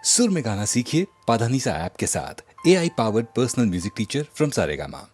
सुर में गाना सीखिए पाधानीसा ऐप के साथ। AI powered personal music teacher from Saregama.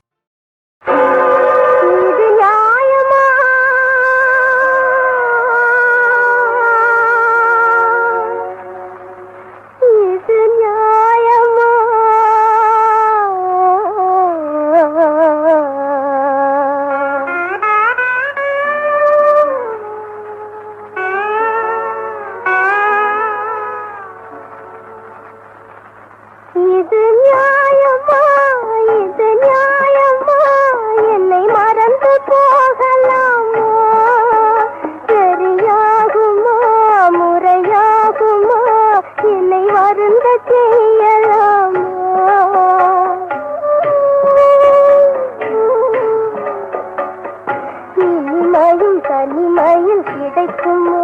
தனிமையில் கிடைக்குமோ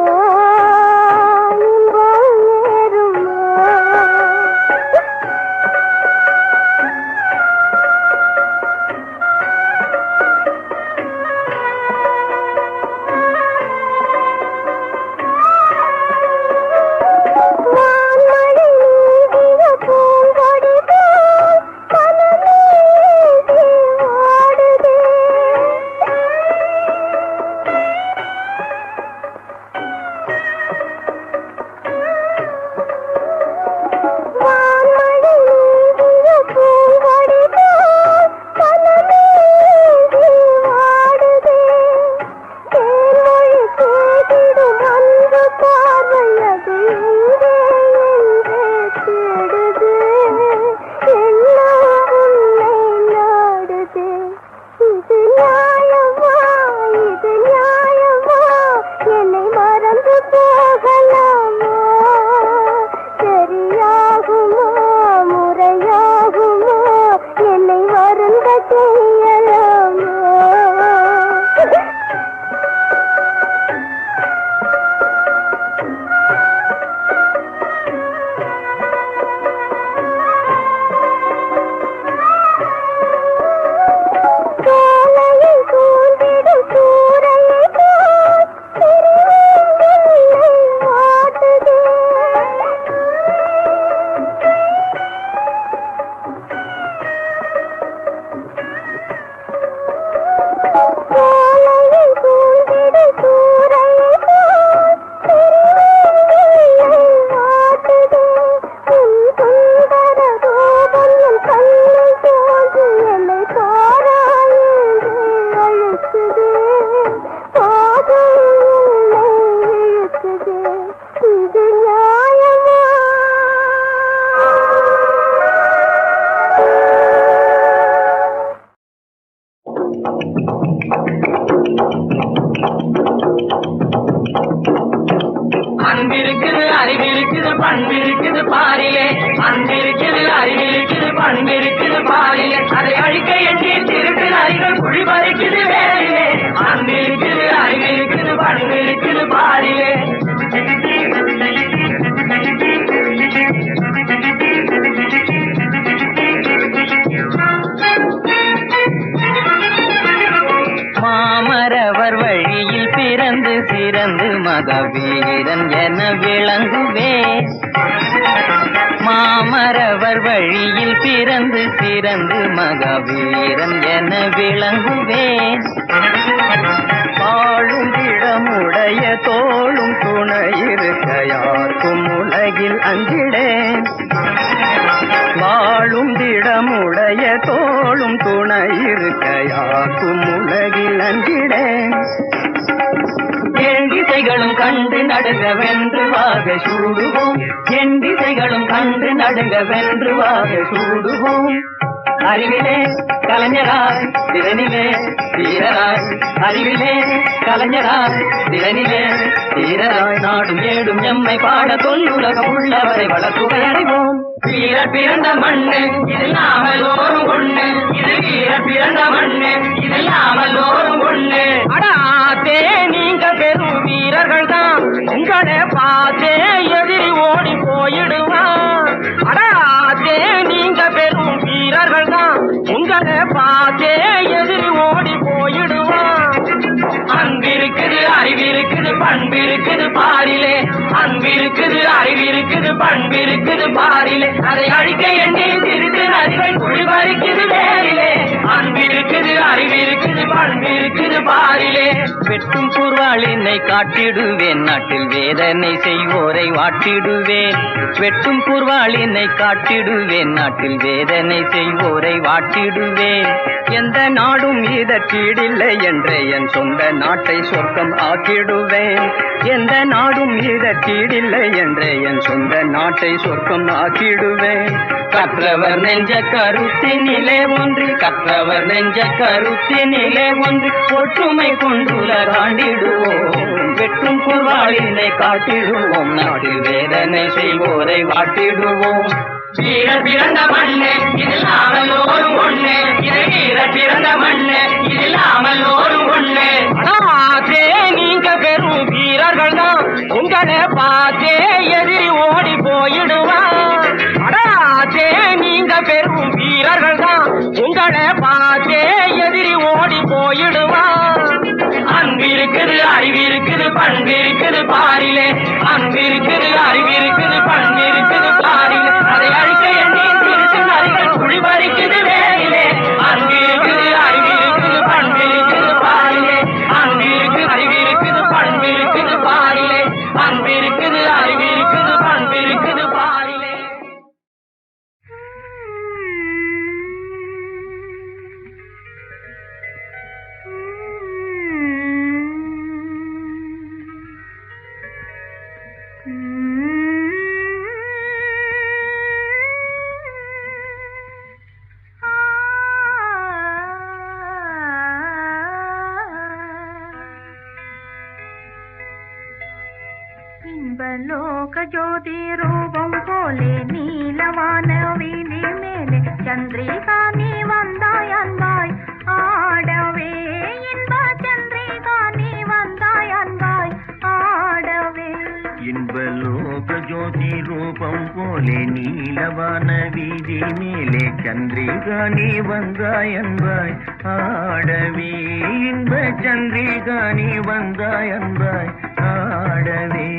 பண்பிருக்குது பாரிலே, அன்பிருக்குது அறிவிருக்குது பண்பிருக்குது பாரிலே, அதை அழிக்க எண்ணி திருட்டு நரிகள் குழி பறிக்குது வேறிலே. அன்பிருக்குது அறிவிருக்குது பண்பிருக்குது பாரிலே. மாமரவர் வழியில் பிறந்து சிறந்து மகவீரன் என விளங்குவே. மாமரவர் வழியில் பிறந்து சிறந்து மகவீரன் என விளங்குவேன். வாழும் இடமுடைய தோளும் துணையிருக்க யாருக்கும் உலகில் அஞ்சிடேன். வாழும் திடமுடைய தோளும் துணையிருக்க யாருக்கும் உலகில் அஞ்சிடேன். என் திசைகளும் கண்டு நடுங்க வென்று வாக சூடுவோம். என் திசைகளும் கண்டு நடுங்க வென்று வாக சூடுவோம். அறிவிலே கலைஞராய் திறனிலே தீரராய், அறிவிலே கலைஞராய் திறனிலே தீரராய், நாடும் ஏடும் எம்மை பாட தொல்லுலகம் உள்ளவரை வளர்ப்புகை அடைவோம். வீரர் பிறந்த மண்ணு இதில் நாமலோரும் ஒண்ணு, இது வீரர் பிறந்த மண்ணு இதில் நாமலோரும் ஒண்ணு. அடாத்தே நீங்க பெரும் வீரர்கள் தான், உங்களை பார்த்தே எதிரி ஓடி போயிடுவான். அடாத்தே நீங்க பெரும் வீரர்கள் தான், உங்களை பார்த்தே எதிரி ஓடி போயிடுவான். அன்பிருக்குது அறிவிருக்குது பண்பிருக்குது பாரிலே அன்பிருக்குது அறிவிருக்குது பண்பிருக்குது பாரிலே அதை அழிக்க எண்ணி திருட்டு நரிகள் குழிபறிக்குது வேரிலே அன்பிருக்குது அறிவிருக்குது பண்பிருக்குது பாரிலே வெட்டும் குர்வாளினை காட்டிடுவேன் நாட்டில் வேதனை செய்வோரை வாட்டிடுவேன் வெட்டும் குர்வாளினை காட்டிடுவேன் நாட்டில் வேதனை செய்வோரை வாட்டிடுவேன் எந்த நாடும் இதற்கீடில்லை என்ற என் சொந்த நாட்டை சொர்க்கம் ஆக்கிடுவேன் எந்த நாடும் இதற்கீடில்லை என்ற என் சொந்த நாட்டை சொர்க்கம் ஆக்கிடுவேன் கற்றவர் நெஞ்ச கருத்தினிலே ஒன்று கற்றவர் நெஞ்ச கருத்தினிலே ஒன்று ஒற்றுமை கொண்டுலகாண்டிடுவோம் வெட்டும் குர்வாளினை காட்டிடுவோம் நாட்டில் வேதனை செய்வோரை வாட்டிடுவோம் வீர பிறந்த மண்ணு இதில்லாமல் ஒரு ஒண்ணு இது வீர பிறந்த மண்ணு இதில்லாமல் ஒரு ஒண்ணு ஆசே நீங்க பெரும் வீரர்கள் தான் உங்களை பார்த்தே எதிரி ஓடி போயிடுவான் அடாசே நீங்க பெரும் வீரர்கள் தான் உங்களை பார்த்தே எதிரி ஓடி போயிடுவான் அன்பிருக்குது அறிவிருக்குது பண்பிருக்குது பாரிலே அன்பிருக்குது அறிவிருக்குது பண்பிருக்குது பாரிலே அதை அழிக்க எண்ணி திருட்டு நரிகள் குழிபறிக்குது வேரிலே அன்பிருக்குது அறிவிருக்குது பண்பிருக்குது பாரிலே அன்பிருக்குது அறிவிருக்குது பண்பிருக்குது பாரிலே அன்பிருக்குது அறிவிருக்குது பண்பிருக்குது பாரிலே இன்பலோக ஜோதி ரூபம் போலே நீலவான வீதி மேலே சந்திரிகா நீ வந்தாய் அன்பாய் ஆடவே இன்ப சந்திரிகா நீ வந்தாய் அன்பாய் ஆடவே இன்பலோக ஜோதி ரூபம் போலே நீலவான வீதி மேலே சந்திரிகா நீ வந்தாய் அன்பாய் ஆடவே இன்ப சந்திரிகா நீ வந்தாய் அன்பாய் ஆடவே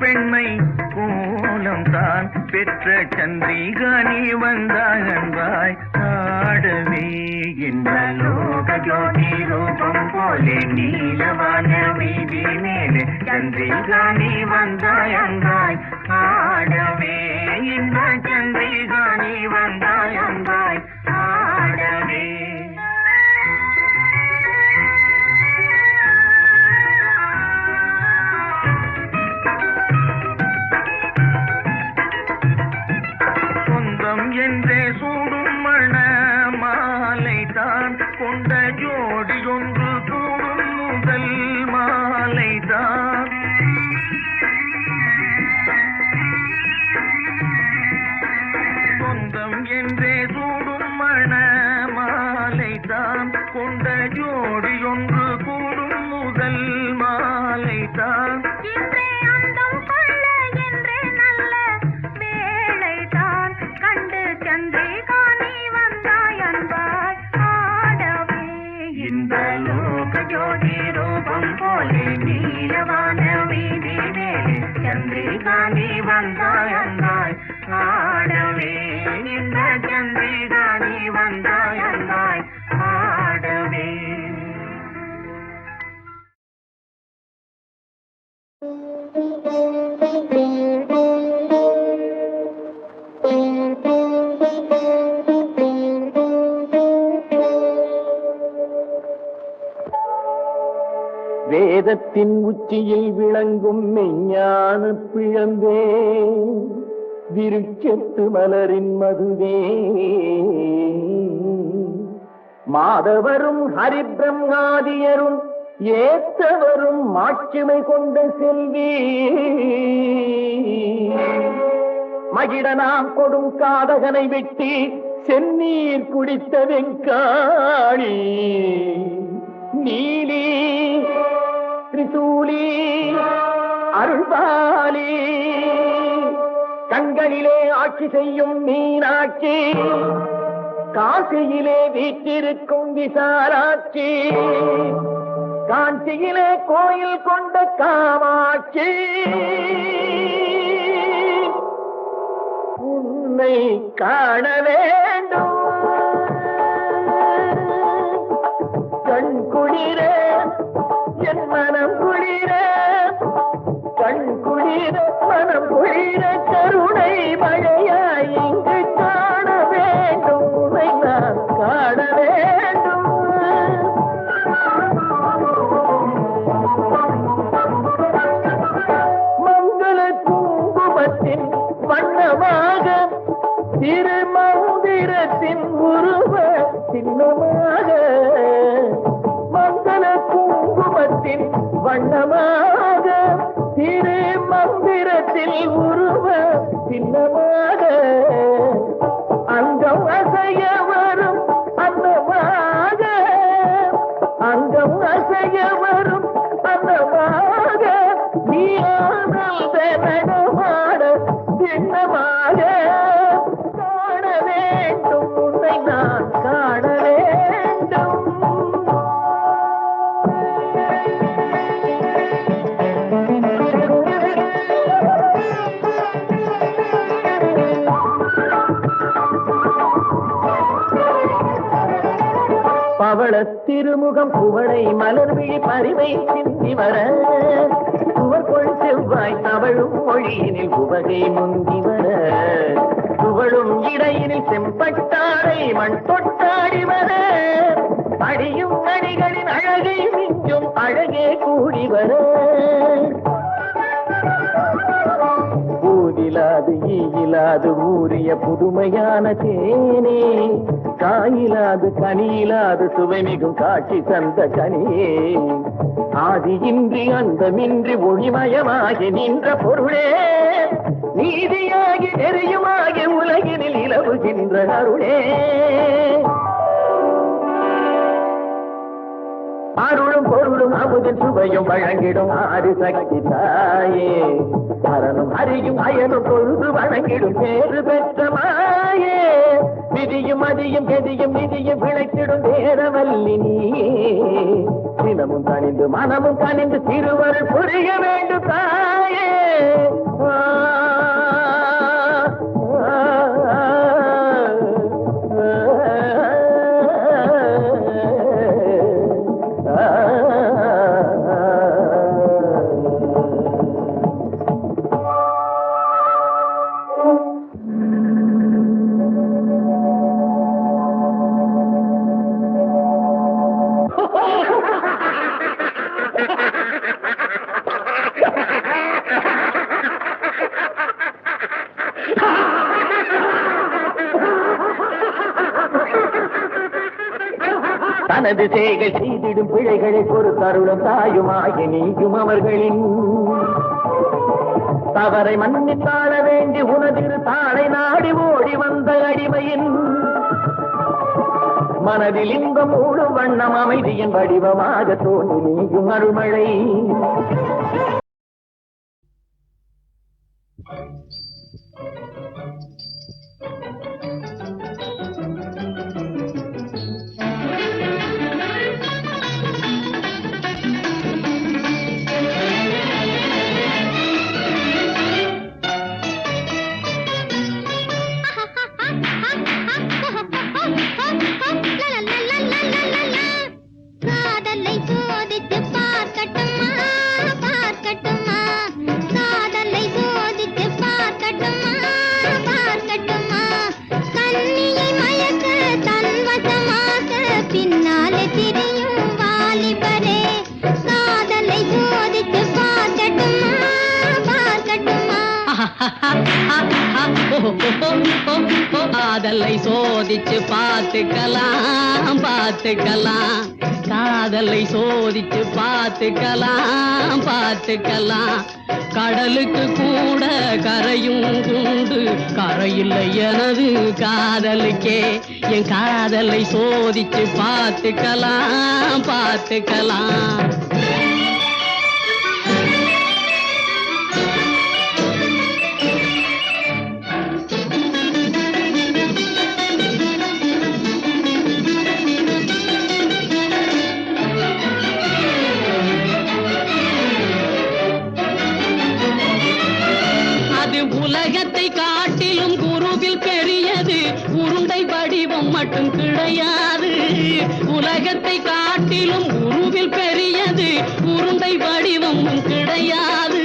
பெண்மை கோலம் தான் பெற்ற சந்திரிகா நீ வந்தாய் அன்பாய் ஆடவே இந்த லோக ஜோதி ரூபம் போலே நீலவான வீதி மேலே சந்திரிகா நீ வந்தாய் அன்பாய் ஆடவே இந்த சந்திரிகா நீ வந்தாய் அன்பாய் ஆடவே என்றே சூடும் மண மாலை தான் கொண்ட ஜோடி ஒன்று கூடும் முதல் மாலை தான் சொந்தம் என்றே சூடும் மண மாலை தான் கொண்ட ஜோடி ஒன்று கூடும் முதல் மாலை தான் ஜோதி ரூபம் போலே நீலவான வீதி மேலே சந்திரிகா நீ வந்தாய் அன்பாய் ஆடவே இந்த சந்திரிகா நீ வந்தாய் அன்பாய் ஆடவே வேதத்தின் உச்சியில் விளங்கும் மெஞ்ஞான பிழந்தே விருட்சத்து மலரின் மதுவே மாதவரும் ஹரிபிரம்மாதியரும் ஏத்தவரும் மாட்சிமை கொண்ட செல்வி மகிழனாம் கொடும் காதகனை வெட்டி செந்நீர் குடித்த வெங்காளி நீலி திரிசூலி அருள்பாலி கண்களிலே ஆட்சி செய்யும் மீனாட்சி காசியிலே வீற்றிருக்கும் விசாலாட்சி காஞ்சியிலே கோயில் கொண்ட காமாட்சி உன்னை காண வேண்டும் கண் குளிர என் மனம் குளிர கண் குளிர மனம் குளிர கருணை மழையாய் இங்கு காண வேண்டும் உன்னை நான் காண வேண்டும் மங்கள குங்குமத்தின் வண்ணமாக திருமந்திரத்தின் உருவ சின்னமாக மங்கள குங்குமத்தின் வண்ணமாக திருமந்திரத்தில் உருவ சின்னமாக அங்கம் அசைய வரும் அன்னமாக அங்கம் அசைய வரும் அன்னமாக நீ ஆனந்த நடமாட சின்னமாக காண வேண்டும் உன்னை நான் காண வேண்டும் பவள திருமுகம் புவளை மலர்விழி பரிவை சிந்தி வர சுவர்கொள் செவ்வாய் தவழும் மொழியினில் உவகை முந்தி வர துவளும் இடையினில் செம்பட்டாடை மண் தொட்டாடி வர அடியும் அடிகளின் அழகை மிஞ்சும் அழகே கூடி வர பூதிலாது ஈயிலாது ஊறிய புதுமையான தேனே காயிலாது கனியிலாது சுவைமிகும் காட்சி தந்த கனியே ஆதியின்றி அந்தமின்றி ஒளிமயமாகி நின்ற பொருளே நீதியாகி நெறியுமாகி உலகினில் இலவுகின்ற அருளே அருளும் பொருளும் அமுதன் சுவையும் வழங்கிடும் ஆறு சக்தி தாயே அரணும் அறியும் அயனும் பொழுது வழங்கிடும் பேறு பெற்ற மாயே விதியும் அதியும் கதியும் நிதியும் விளைத்திடும் வேறவல்லி நீயே தினமும் கனிந்து மனமும் கனிந்து திருவருள் புரிய வேண்டும் தாயே தனது செய்கள் செய்திடும் பிழைகளை பொறுத்தருளும் தாயுமாகி நீயும் அவர்களின் தவறை மன்னித்தாழ வேண்டி உனதிரு தாளை நாடி ஓடி வந்த அடிமையின் மனதில் இன்பம் மூடும் வண்ணம் அமைதியின் வடிவமாக தோன்றி நீயும் அருள்மழை காதலை சோதித்து பார்க்கட்டுமா பார்க்கட்டுமா காதலை சோதித்து பார்க்கட்டுமா பார்க்கட்டுமா கண்ணியை மயக்க தன்வசமாக பின்னாலே திரியும் வாலிபரே காதலை சோதித்து பார்க்கட்டுமா பார்க்கட்டுமா காதலை சோதிச்சு பார்த்துக்கலாம் பார்த்துக்கலாம் காதலை சோதிச்சு பார்த்துக்கலாம் பார்த்துக்கலாம் கடலுக்கு கூட கரையும் உண்டு கரையில்லை எனது காதலுக்கே என் காதலை சோதிச்சு பார்த்துக்கலாம் பார்த்துக்கலாம் உலகத்தை காட்டிலும் குருவில் பெரியது உருண்டை வடிவம் மட்டும் கிடையாது உலகத்தை காட்டிலும் குருவில் பெரியது உருண்டை வடிவம் கிடையாது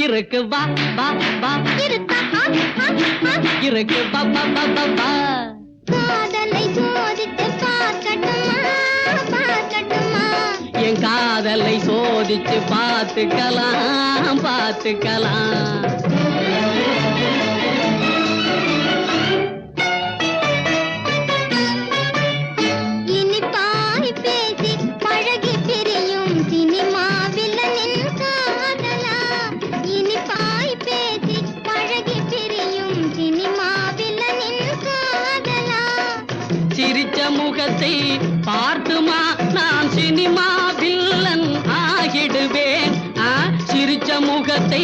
இருக்கு வா வா வா இருக்கு வா வா வா வா வா காதலை சோதித்து பார்க்கட்டுமா பார்க்கட்டுமா என் காதலை சோதிச்சு பார்த்துக்கலாம் பார்த்துக்கலாம் இனிப்பாய் பேசி பழகி பிரியும் சினிமா வில்லனின் காதலா இனிப்பாய் பேசி பழகி பிரியும் சினிமா வில்லனின் காதலா சிரிச்ச முகத்தை பார்த்துமா நான் சினிமா வில்லன் ஆகிடுவேன் சிரிச்ச முகத்தை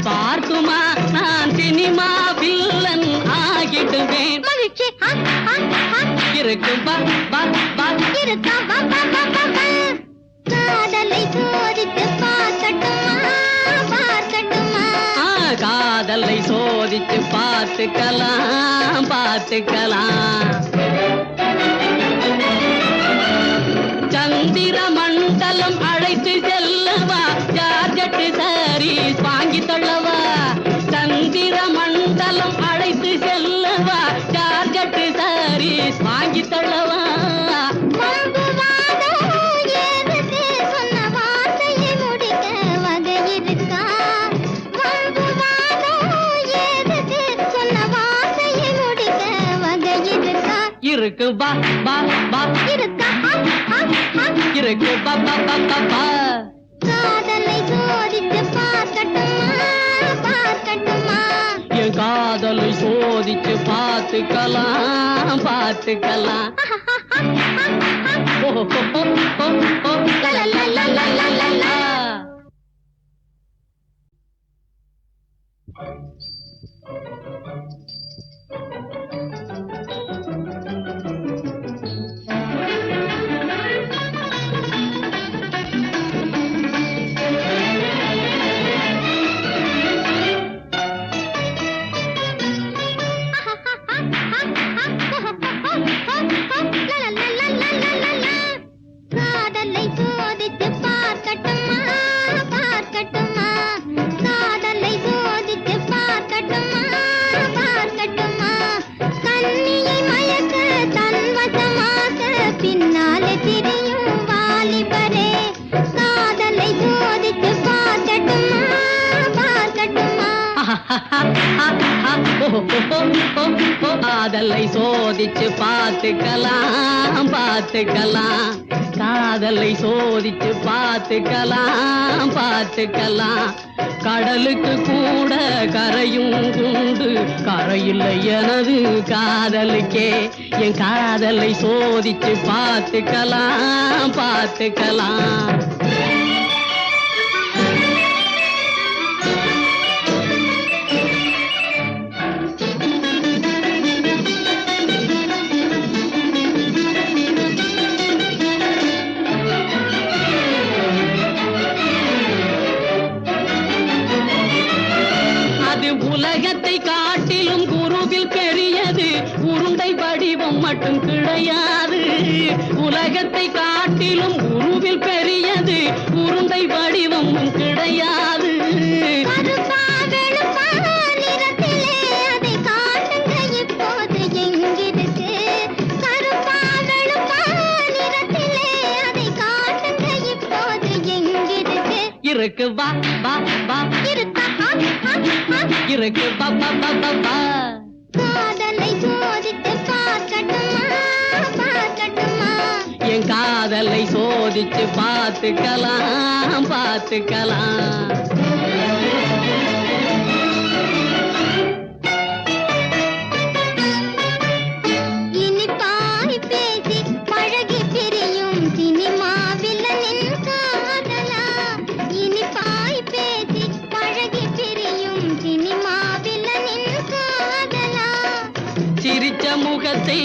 பார்த்துமா நான் சினிமா வில்லன் ஆகிடுவேன் மகிழ்ச்சி இருக்கு வா வா வா இருக்கா வா வா வா வா வா காதலை சோதித்து பார்க்கட்டுமா பார்க்கட்டுமா காதலை சோதிச்சு பார்த்துக்கலாம் பார்த்துக்கலாம் சந்திர மண்டலம் அழைத்து செல்லவா ஜார்ஜெட்டு சாரீஸ் வாங்கி தள்ளவா சந்திர மண்டலம் அழைத்து செல்லவா ஜார்ஜெட்டு சாரீஸ் வாங்கி தள்ளவா இருக்கு வா வா வா இருக்கா இருக்கு வா வா வா வா வா காதலை சோதித்து பார்க்கட்டுமா பார்க்கட்டுமா என் காதலை சோதிச்சு பார்த்துக்கலாம் பார்த்துக்கலாம் ஓ ஓ ஓ ஓ லா லா லா லா லா லா லா காதலை சோதித்து பார்க்கட்டுமா பார்க்கட்டுமா காதலை சோதித்து பார்க்கட்டுமா பார்க்கட்டுமா கண்ணியை மயக்க தன்வசமாக பின்னாலே திரியும் வாலிபரே காதலை சோதித்து பார்க்கட்டுமா பார்க்கட்டுமா காதலை சோதிச்சு பார்த்துக்கலாம் பார்த்துக்கலாம் காதலை சோதிச்சு பார்த்துக்கலாம் பார்த்துக்கலாம் கடலுக்கு கூட கரையும் உண்டு கரையில்லை எனது காதலுக்கே என் காதலை சோதிச்சு பார்த்துக்கலாம் பார்த்துக்கலாம் உலகத்தை காட்டிலும் குருவில் பெரியது உருண்டை வடிவம் மட்டும் கிடையாது உலகத்தை காட்டிலும் குருவில் பெரியது உருண்டை வடிவம் கிடையாது கருப்பா வெளுப்பா நிறத்திலே அதை காட்டுங்க இப்போ இருக்கு வா வா வா இருக்கா இருக்கு வா வா வா வா வா காதலை சோதித்து பார்க்கட்டுமா பார்க்கட்டுமா என் காதலை சோதிச்சு பார்த்துக்கலாம் பார்த்துக்கலாம் இனிப்பாய் பேசி பழகி பிரியும் சினிமா வில்லனின் காதலா இனிப்பாய் பேசி பழகி பிரியும் சினிமா வில்லனின் காதலா சிரிச்ச முகத்தை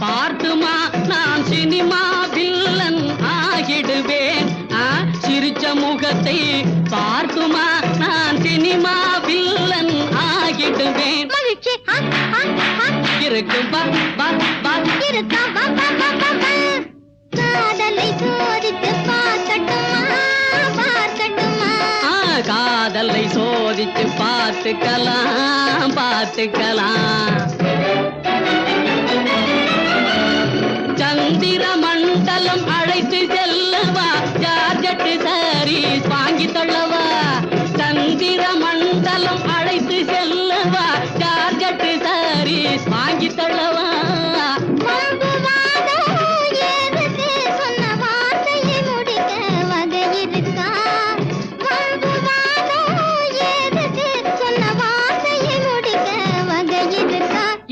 பார்த்துமா நான் சினிமா வில்லன் ஆகிடுவேன் சிரிச்ச முகத்தை பார்த்துமா நான் சினிமா வில்லன் ஆகிடுவேன் மகிழ்ச்சி இருக்கு வா வா வா இருக்கா வா வா வா வா வா காதலை சோதித்து பார்க்கட்டுமா பார்க்கட்டுமா காதலை சோதிச்சு பார்த்துக்கலாம் பார்த்துக்கலாம் சந்திர மண்டலம் அழைத்து செல்லவா ஜார்ஜெட்டு சாரீஸ் வாங்கி தள்ளவா சந்திர மண்டலம் அழைத்து செல்லவா ஜார்ஜெட்டு சாரீஸ் வாங்கி தள்ளவா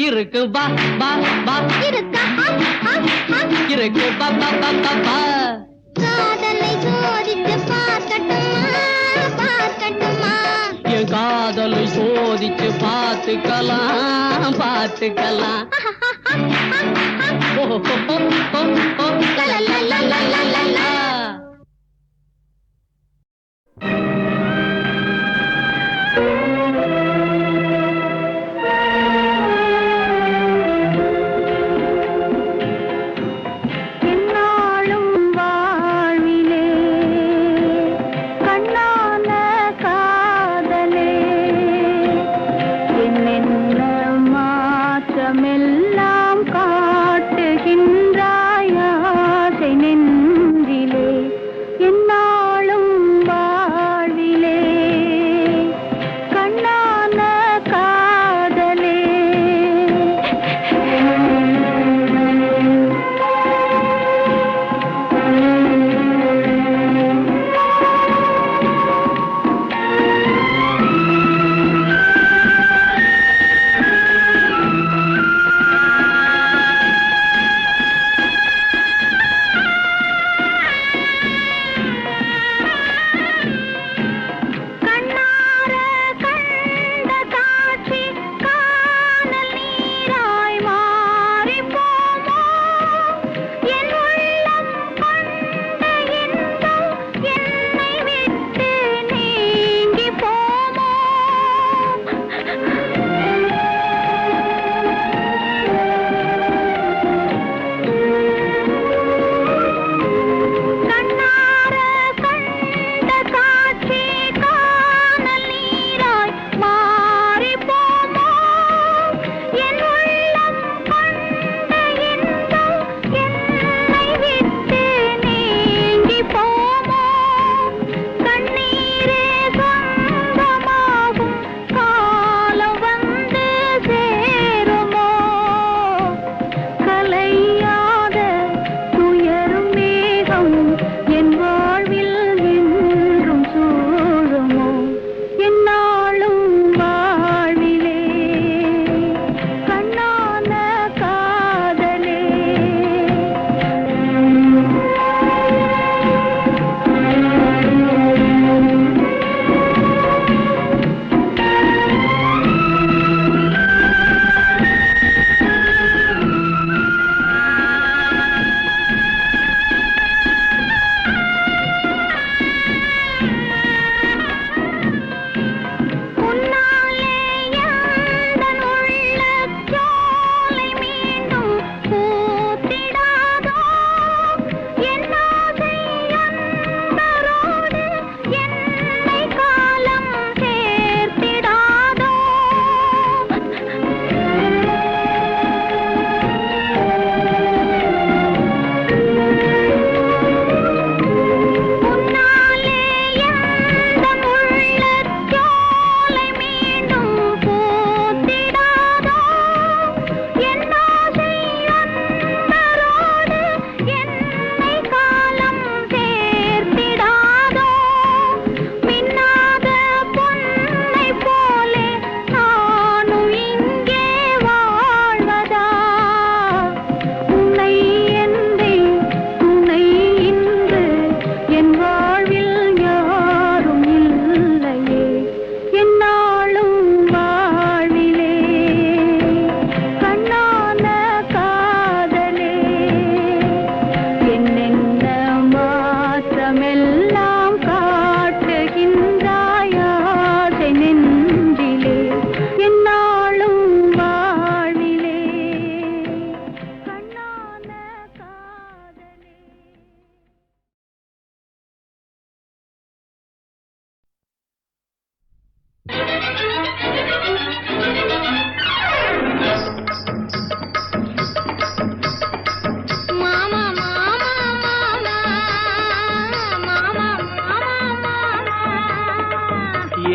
இருக்கு வா வா வா இருக்கா இருக்கு வா வா வா வா வா காதலை சோதித்து பார்க்கட்டுமா பார்க்கட்டுமா என் காதலை சோதிச்சு பார்த்துக்கலாம் பார்த்துக்கலாம் ஓ ஓ ஓ ஓ ஓ லா லா லா லா லா லா லா எல்லாம் காட்டுகின்றாய் ஆசை நெஞ்சு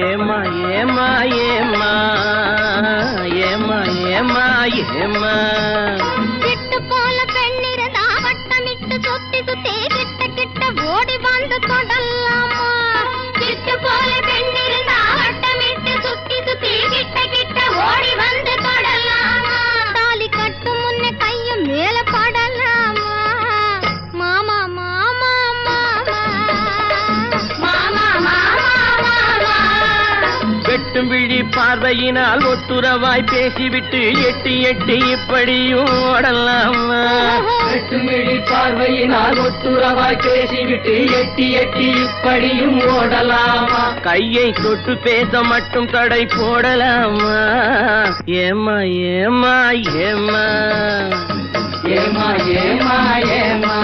ஏமா ஏமா ஏமா ஏமா ஏமா ஏமா சிட்டு போல பெண்ணிருந்தா வட்டமிட்டு சுத்தி சுத்தி கிட்ட கிட்ட ஓடி வந்து தொடலாமா சிட்டு போல பெண்ணிருந்தா வட்டமிட்டு சுத்தி சுத்தி கிட்ட கிட்ட ஓடி வந்து தொடலாமா தாலி கட்டும் முன்னே கையும் மேல படலாமா மாமா மாமா மாமா மாமா மாமா வெட்டும் விழி பார்வையினால் ஒட்டுறவாய் பேசிவிட்டு எட்டி எட்டி இப்படியும் ஓடலாமா வெட்டும் விழி பார்வையினால் ஒட்டுறவாய் பேசிவிட்டு எட்டி எட்டி இப்படியும் ஓடலாமா கையை தொட்டு பேச மட்டும் தடை போடலாமா ஏமா ஏமா ஏமா ஏமா ஏமா ஏமா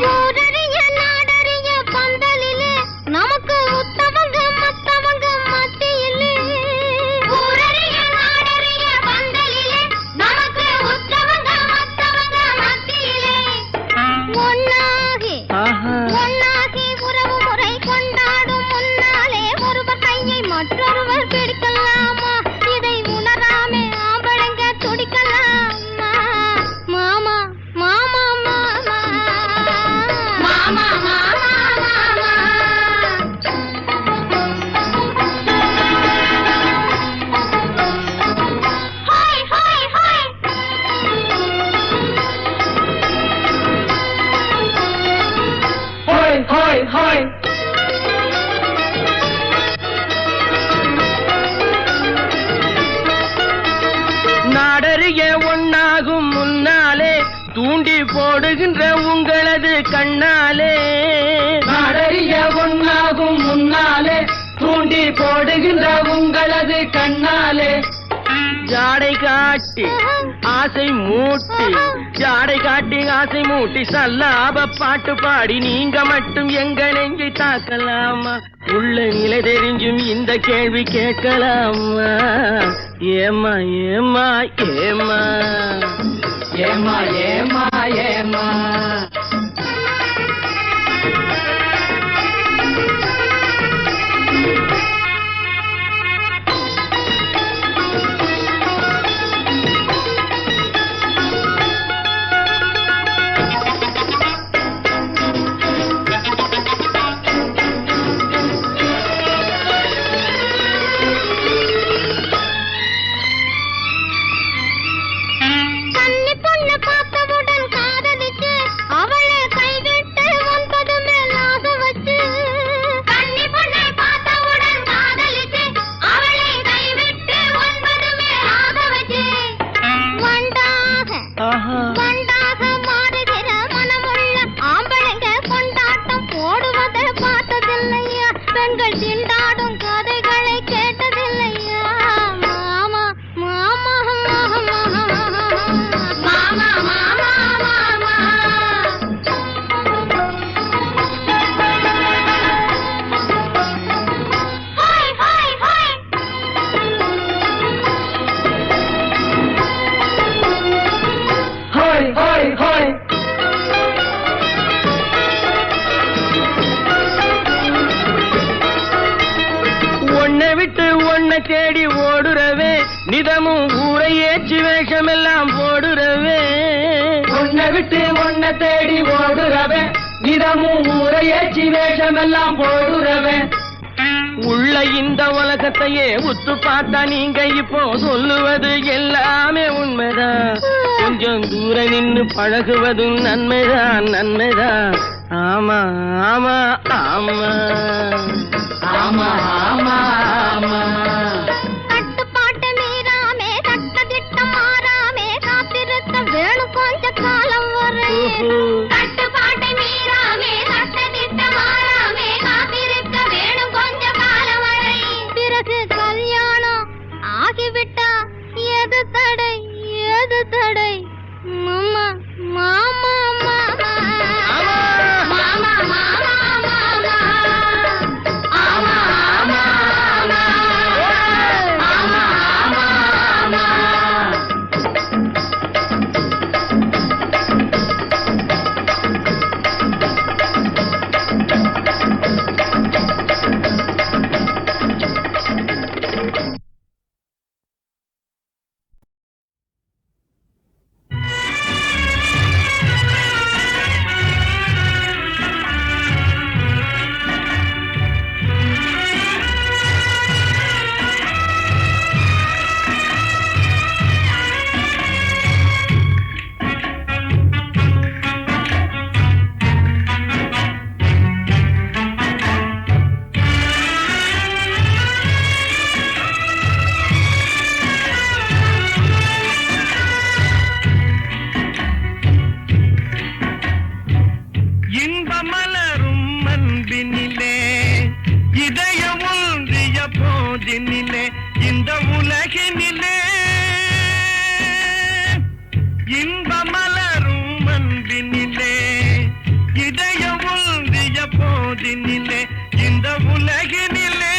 ஊரறிய நாடறிய பந்தலிலே நமக்கு உத்தமங்க மத்தவங்க மத்தியிலே ஊரறிய நாடறிய பந்தலிலே நமக்கு உத்தமங்க மத்தவங்க மத்தியிலே ஒன்னாகி உறவு முறை கொண்டாடும் முன்னாலே ஒருவர் கையை மற்றொருவர் பிடிக்கலாமா இதை உணராமே ஆம்பளைங்க துடிக்கலாமா மாமா மாமா மாமா மாமா மாமா மாமா ஹாய் ஹாய் ஹாய் ஹோய் ஹோய் ஹோய் நாடறிய ஒன்னாகும் முன்னாலே தூண்டி போடுகின்ற உங்களது கண்ணாலே நாடறிய ஒன்னாகும் முன்னாலே தூண்டி போடுகின்ற உங்களது கண்ணாலே ஜாடை காட்டி ஆசை மூட்டி ஜாடை காட்டி ஆசை மூட்டி சல்லாப பாட்டு பாடி நீங்க மட்டும் எங்க நெஞ்சை தாக்கலாமா உள்ள நிலை தெரிஞ்சும் இந்த கேள்வி கேட்கலாமா ஏமா ஏமா ஏமா ஏமா ஏமா ஏமா கன்னி பொண்ணு பார்த்தவுடன் காதலிச்சு அவளை கைவிட்டு 9 மேல் ஆசை வச்சு கன்னி பொண்ணை பார்த்தவுடன் காதலிச்சு அவளை கைவிட்டு 9 மேல் ஆசை வச்சு வண்டாக மாறுகிற மனமுள்ள ஆம்பளைங்க கொண்டாட்டம் போடுவதை பார்த்ததில்லையா பெண்கள் திண்டாடும் கதைகளை கேட்டதில்லையா மாமா மாமா மாமா மாமா மாமா ஹாய் ஹாய் ஹாய் ஹோய் ஹோய் ஹோய் ஒன்னை விட்டு ஒன்னை தேடி ஓடுறவே நிதமும் ஊரை ஏற்றி வேஷமெல்லாம் போடுறவே ஒன்னை விட்டு ஒன்னை தேடி ஓடுறவே நிதமும் ஊரை ஏற்றி வேஷமெல்லாம் போடுறவே உள்ள இந்த உலகத்தையே உத்து பார்த்தா நீங்க இப்போ சொல்லுவது எல்லாமே உண்மைதான் கொஞ்சம் தூரம் நின்னு பழகுவதும் நன்மைதான் நன்மைதான் ஆமா ஆமா ஆமா ஆமா ஆமா ஆமா கட்டுப்பாட்டு மீறாமே சட்டதிட்டம் மாறாமே காத்திருக்க வேணும் கொஞ்ச காலம் வரை கட்டுப்பாட்டு மீறாமே சட்டதிட்டம் மாறாமே காத்திருக்க வேணும் கொஞ்ச காலம் வரை பிறகு கல்யாணம் ஆகிவிட்டா உலகினிலே இன்பமலரும் அன்பினிலே இதயம் ஒன்றிய போதினிலே இந்த உலகினிலே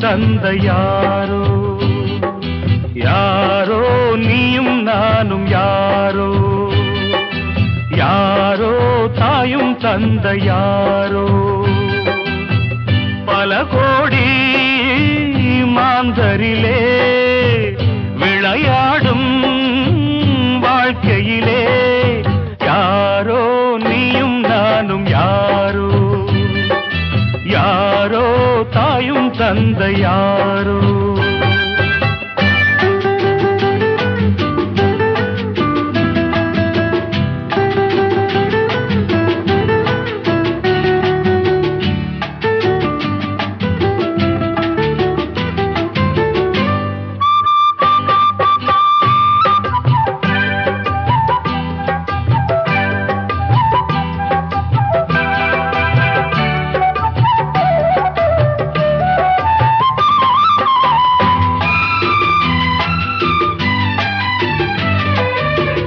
தந்த யாரோ யாரோ நீயும் நானும் யாரோ யாரோ தாயும் தந்த யாரோ பல கோடி மாந்தரிலே விளையாடும் வாழ்க்கையிலே யாரோ நீயும் நானும் யாரோ யாரோ தாயும் தந்த யாரோ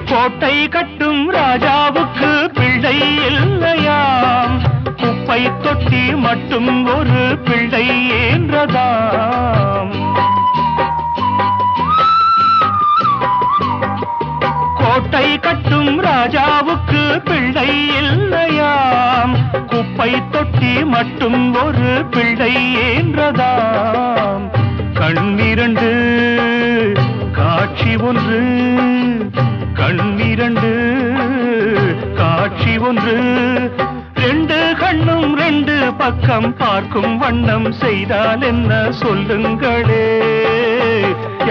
கோட்டை கட்டும் ராஜாவுக்கு பிள்ளை இல்லையாம், குப்பை தொட்டி மட்டும் ஒரு பிள்ளை என்றதாம். கோட்டை கட்டும் ராஜாவுக்கு பிள்ளை இல்லையாம், குப்பை தொட்டி மட்டும் ஒரு பிள்ளை என்றதாம். கண்ணிரண்டு காட்சி ஒன்று, கண்ணிரண்டு காட்சி ஒன்று, ரெண்டு கண்ணும் ரெண்டு பக்கம் பார்க்கும் வண்ணம் செய்தால் என்ன சொல்லுங்களே.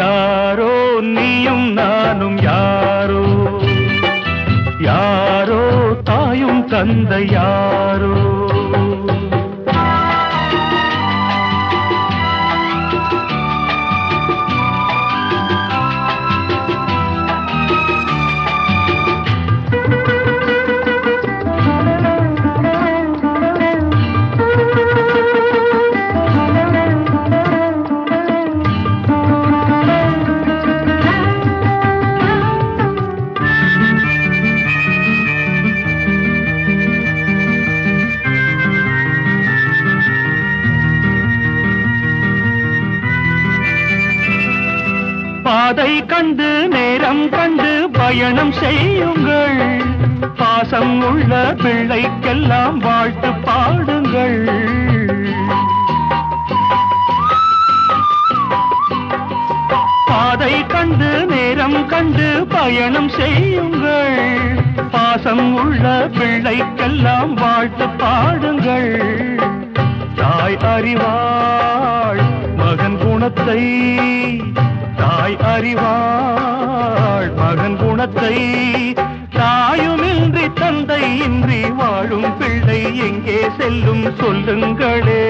யாரோ நீயும் நானும் யாரோ யாரோ தாயும் தந்த பாதை கண்டு நேரம் கண்டு பயணம் செய்யுங்கள். பாசம் உள்ள பிள்ளைக்கெல்லாம் வாழ்த்து பாடுங்கள். பாதை கண்டு நேரம் கண்டு பயணம் செய்யுங்கள். பாசம் உள்ள பிள்ளைக்கெல்லாம் வாழ்த்து பாடுங்கள். தாய் அறிவாள் மகன் குணத்தை, தாய் அறிவாள் மகன் குணத்தை. தாயுமின்றி தந்தை இன்றி வாழும் பிள்ளை எங்கே செல்லும் சொல்லுங்களே.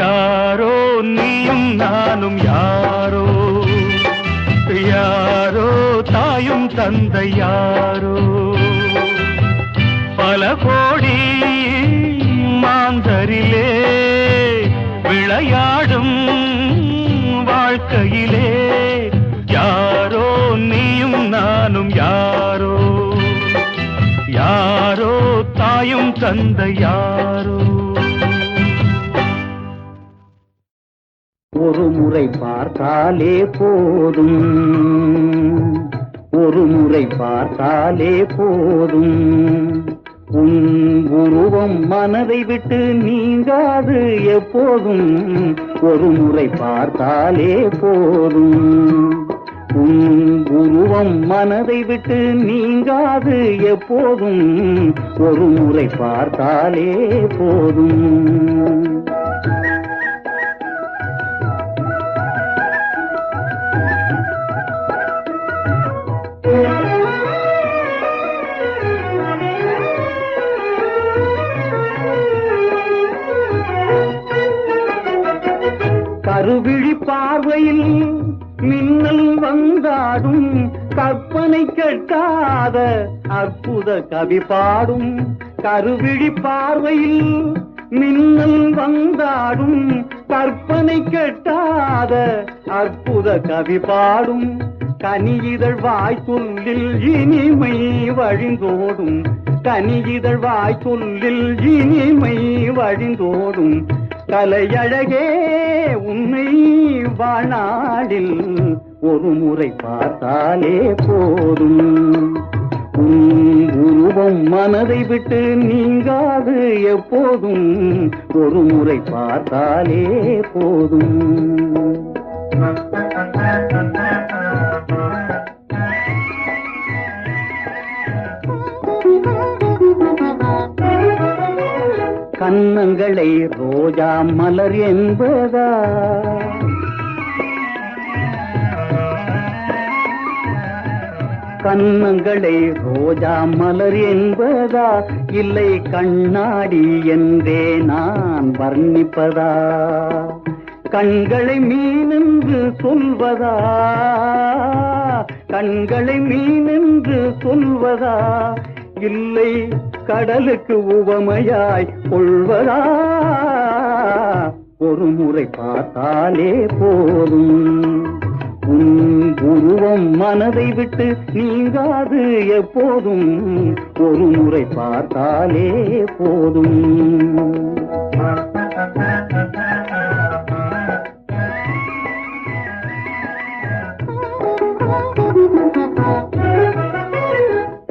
யாரோ நீயும் நானும் யாரோ, யாரோ தாயும் தந்தை யாரோ. பல கோடி மாந்தரிலே விளையாடும் வாழ்க்கையிலே யாரோ நீயும் நானும் யாரோ, யாரோ தாயும் தந்தை யாரோ. ஒரு முறை பார்த்தாலே போதும், ஒரு முறை பார்த்தாலே போதும். உன் உருவம் மனதை விட்டு நீங்காது எப்போதும். ஒரு முறை பார்த்தாலே போதும். உன் உருவம் மனதை விட்டு நீங்காது எப்போதும். ஒரு முறை பார்த்தாலே போதும். கருவிழி பார்வையில் மின்னல் வந்தாடும், கற்பனை கேட்காத அற்புத கவி பாடும். கருவிழி பார்வையில் மின்னல் வந்தாடும், கற்பனை கேட்காத அற்புத கவி பாடும். கனியிதழ் வாய்ச்சொல்லில் இனிமை வழிந்தோடும், கனியிதழ் வாய்ச்சொல்லில் இனிமை வழிந்தோடும். கலையழகே உன்னை வாழ்நாளில் ஒரு முறை பார்த்தாலே போதும். உன் உருவம் மனதை விட்டு நீங்காது எப்போதும். ஒரு முறை பார்த்தாலே போதும். கன்னங்களை ரோஜா மலர் என்பதா, கன்னங்களை ரோஜா மலர் என்பதா, இல்லை கண்ணாடி என்றே நான் வர்ணிப்பதா. கண்களை மீனென்று சொல்வதா, கண்களை மீனென்று சொல்வதா, இல்லை கடலுக்கு உவமையாய் கொள்வதா. ஒரு முறை பார்த்தாலே போதும். உன் உருவம் மனதை விட்டு நீங்காது எப்போதும். ஒரு முறை பார்த்தாலே போதும்.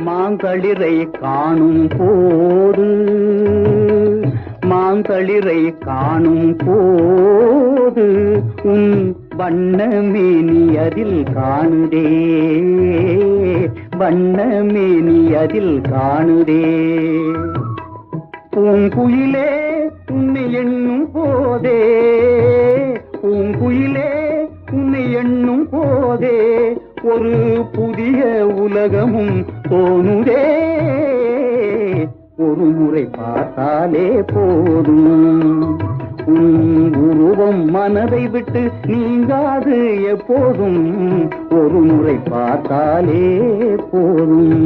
மாந்தளிரை காணும் போது, மாந்தளிரை காணும் போது உன் வண்ணமேனி அதில் காணுதே, வண்ணமேனி அதில் காணுதே. பூங்குயிலே உன்னை எண்ணும் போதே, பூங்குயிலே உன்னை எண்ணும் போதே ஒரு புதிய உலகமும் தோணுதே. ஒரு முறை பார்த்தாலே போதும். உன் உருவம் மனதை விட்டு நீங்காது எப்போதும். ஒரு முறை பார்த்தாலே போதும்.